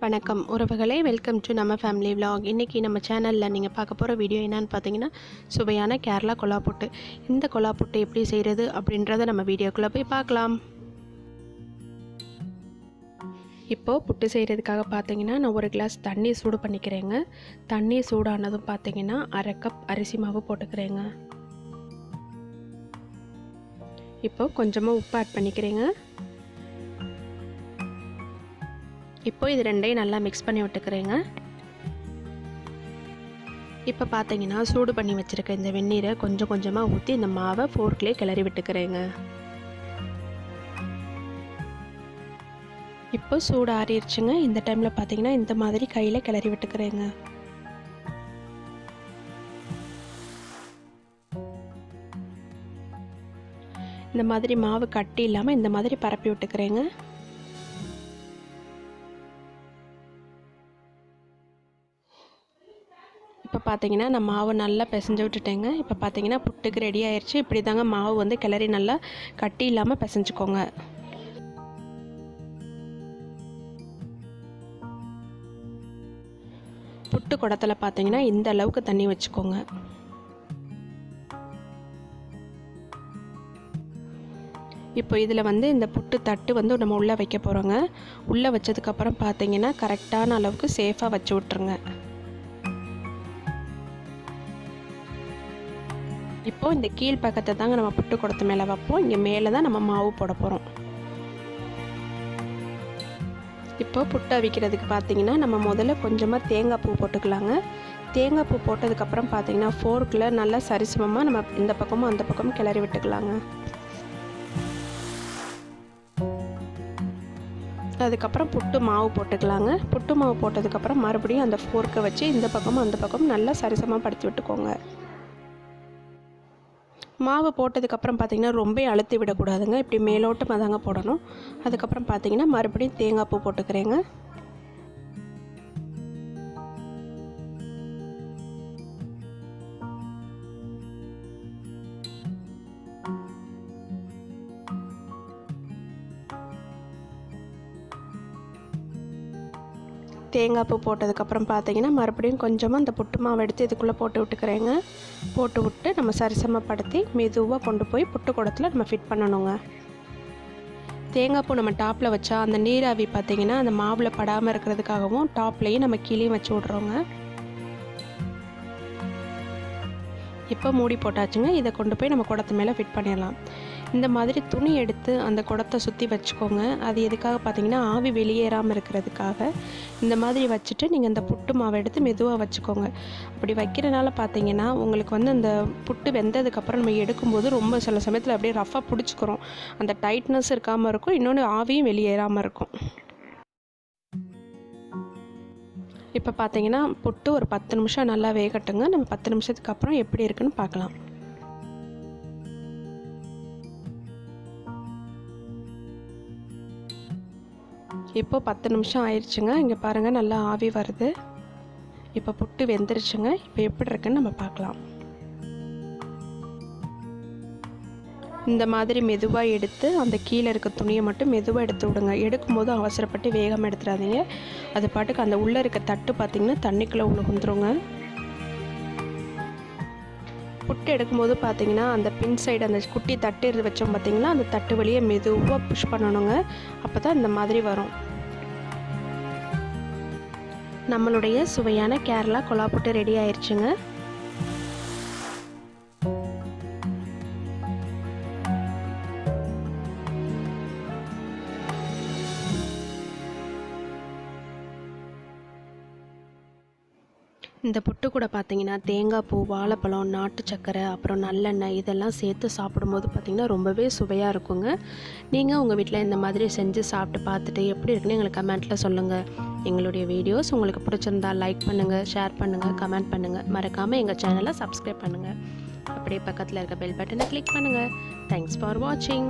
வணக்கம் உறவுகளே, welcome to நம்ம ஃபேமிலி விலாக். இன்றைக்கி நம்ம சேனலில் நீங்கள் பார்க்க போகிற வீடியோ என்னன்னு பார்த்தீங்கன்னா, சுவையான கேரளா கொலா புட்டு. இந்த கொலா புட்டு எப்படி செய்கிறது அப்படின்றத நம்ம வீடியோக்குள்ளே போய் பார்க்கலாம். இப்போது புட்டு செய்கிறதுக்காக பார்த்தீங்கன்னா, நான் ஒரு கிளாஸ் தண்ணி சூடு பண்ணிக்கிறேங்க. தண்ணி சூடானதும் பார்த்தீங்கன்னா 1/2 கப் அரிசி மாவு போட்டுக்கிறேங்க. இப்போது கொஞ்சமாக உப்பு ஆட் பண்ணிக்கிறேங்க. இப்போ இது ரெண்டையும் நல்லா மிக்ஸ் பண்ணி விட்டுக்கிறேங்க. இப்போ பார்த்தீங்கன்னா சூடு பண்ணி வச்சுருக்க இந்த வெந்நீரை கொஞ்சம் கொஞ்சமாக ஊற்றி இந்த மாவை ஃபோர்க்லேயே கிளறி விட்டுக்கிறேங்க. இப்போ சூடு ஆறிடுச்சுங்க. இந்த டைமில் பார்த்தீங்கன்னா இந்த மாதிரி கையில் கிளறி விட்டுக்கிறேங்க. இந்த மாதிரி மாவு கட்டி இல்லாமல் இந்த மாதிரி பரப்பி விட்டுக்கிறேங்க. இப்போ பார்த்தீங்கன்னா நான் மாவு நல்லா பிசைஞ்சு விட்டுட்டேங்க. இப்போ பார்த்தீங்கன்னா புட்டுக்கு ரெடி ஆயிடுச்சு. இப்படி தாங்க மாவு வந்து கிளறி நல்லா கட்டி இல்லாமல் பிசைஞ்சுக்கோங்க. புட்டு குடத்தில் பார்த்தீங்கன்னா இந்த அளவுக்கு தண்ணி வச்சுக்கோங்க. இப்போ இதில் வந்து இந்த புட்டு தட்டு வந்து நம்ம உள்ளே வைக்க போகிறோங்க. உள்ளே வச்சதுக்கப்புறம் பார்த்தீங்கன்னா கரெக்டான அளவுக்கு சேஃபாக வச்சு விட்ருங்க. இப்போ இந்த கீழ் பக்கத்தை தாங்க நம்ம புட்டு குடத்து மேலே வைப்போம். இங்கே மேலே தான் நம்ம மாவு போட போகிறோம். இப்போ புட்டு அவிக்கிறதுக்கு பார்த்தீங்கன்னா நம்ம முதல்ல கொஞ்சமாக தேங்காய் பூ போட்டுக்கலாங்க. தேங்காய் பூ போட்டதுக்கப்புறம் பார்த்தீங்கன்னா ஃபோர்க்கில் நல்லா சரிசமமாக நம்ம இந்த பக்கமும் அந்த பக்கமும் கிளறி விட்டுக்கலாங்க. அதுக்கப்புறம் புட்டு மாவு போட்டுக்கலாங்க. புட்டு மாவு போட்டதுக்கப்புறம் மறுபடியும் அந்த ஃபோர்க்கை வச்சு இந்த பக்கமும் அந்த பக்கமும் நல்லா சரிசமமாக படுத்தி விட்டுக்கோங்க. மாவு போட்டதுக்கப்புறம் பார்த்திங்கன்னா ரொம்ப அழுத்தி விடக்கூடாதுங்க. இப்படி மேலோட்டமாக தாங்க போடணும். அதுக்கப்புறம் பார்த்திங்கன்னா மறுபடியும் தேங்காய் பூ போட்டுக்கிறேங்க. தேங்காய் பூ போட்டதுக்கப்புறம் பார்த்தீங்கன்னா மறுபடியும் கொஞ்சமாக அந்த புட்டு மாவு எடுத்து இதுக்குள்ளே போட்டு விட்டுக்கிறேங்க. போட்டு விட்டு நம்ம சரிசமப்படுத்தி மெதுவாக கொண்டு போய் புட்டு குடத்தில் நம்ம ஃபிட் பண்ணணுங்க. தேங்காய் பூ நம்ம டாப்பில் வச்சா அந்த நீராவி பார்த்திங்கன்னா அந்த மாவில் படாமல் இருக்கிறதுக்காகவும் டாப்லேயும் நம்ம கீழேயும் வச்சு விட்றோங்க. இப்போ மூடி போட்டாச்சுங்க. இதை கொண்டு போய் நம்ம குடத்து மேலே ஃபிட் பண்ணிடலாம். இந்த மாதிரி துணி எடுத்து அந்த குடத்தை சுற்றி வச்சுக்கோங்க. அது எதுக்காக பார்த்தீங்கன்னா ஆவி வெளியேறாமல் இருக்கிறதுக்காக. இந்த மாதிரி வச்சுட்டு நீங்கள் அந்த புட்டு மாவை எடுத்து மெதுவாக வச்சுக்கோங்க. அப்படி வைக்கிறனால பார்த்தீங்கன்னா உங்களுக்கு வந்து அந்த புட்டு வெந்ததுக்கப்புறம் நம்ம எடுக்கும்போது ரொம்ப சில சமயத்தில் அப்படியே ரஃபாக பிடிச்சிக்கிறோம். அந்த டைட்னஸ் இருக்காமல் இருக்கும். இன்னொன்று ஆவியும் வெளியேறாமல் இருக்கும். இப்போ பார்த்தீங்கன்னா புட்டு ஒரு 10 நிமிஷம் நல்லா வேகட்டுங்க. நம்ம 10 நிமிஷத்துக்கு அப்புறம் எப்படி இருக்குன்னு பார்க்கலாம். இப்போ 10 நிமிஷம் ஆயிடுச்சுங்க. இங்கே பாருங்கள் நல்லா ஆவி வருது. இப்போ புட்டு வெந்துருச்சுங்க. இப்போ எப்படி இருக்குன்னு நம்ம பார்க்கலாம். இந்த மாதிரி மெதுவாக எடுத்து அந்த கீழே இருக்க துணியை மட்டும் மெதுவாக எடுத்து விடுங்க. எடுக்கும்போது அவசரப்பட்டு வேகமாக எடுத்துடாதீங்க. அது பாட்டுக்கு அந்த உள்ளே இருக்க தட்டு பார்த்திங்கன்னா தண்ணிக்குள்ளே விழுந்துருங்க. புட்டு எடுக்கும்போது பார்த்திங்கன்னா அந்த பின் சைடு அந்த குட்டி தட்டு வச்சோம் பார்த்திங்கன்னா அந்த தட்டு வழியே மெதுவாக புஷ் பண்ணணுங்க. அப்போ தான் இந்த மாதிரி வரும். நம்மளுடைய சுவையான கேரளா கொலா புட்டு ரெடி ஆயிடுச்சுங்க. இந்த புட்டு கூட பார்த்தீங்கன்னா தேங்காய் பூ, வாழைப்பழம், நாட்டு சக்கரை, அப்புறம் நல்லெண்ணெய் இதெல்லாம் சேர்த்து சாப்பிடும்போது பார்த்திங்கன்னா ரொம்பவே சுவையாக இருக்குங்க. நீங்கள் உங்கள் வீட்டில் இந்த மாதிரி செஞ்சு சாப்பிட்டு பார்த்துட்டு எப்படி இருக்குன்னு எங்களுக்கு கமெண்ட்டில் சொல்லுங்கள். எங்களுடைய வீடியோஸ் உங்களுக்கு பிடிச்சிருந்தா லைக் பண்ணுங்கள், ஷேர் பண்ணுங்கள், கமெண்ட் பண்ணுங்கள். மறக்காமல் எங்கள் சேனலை சப்ஸ்கிரைப் பண்ணுங்கள். அப்படியே பக்கத்தில் இருக்க பெல் பட்டனை கிளிக் பண்ணுங்கள். தேங்க்ஸ் ஃபார் வாட்சிங்.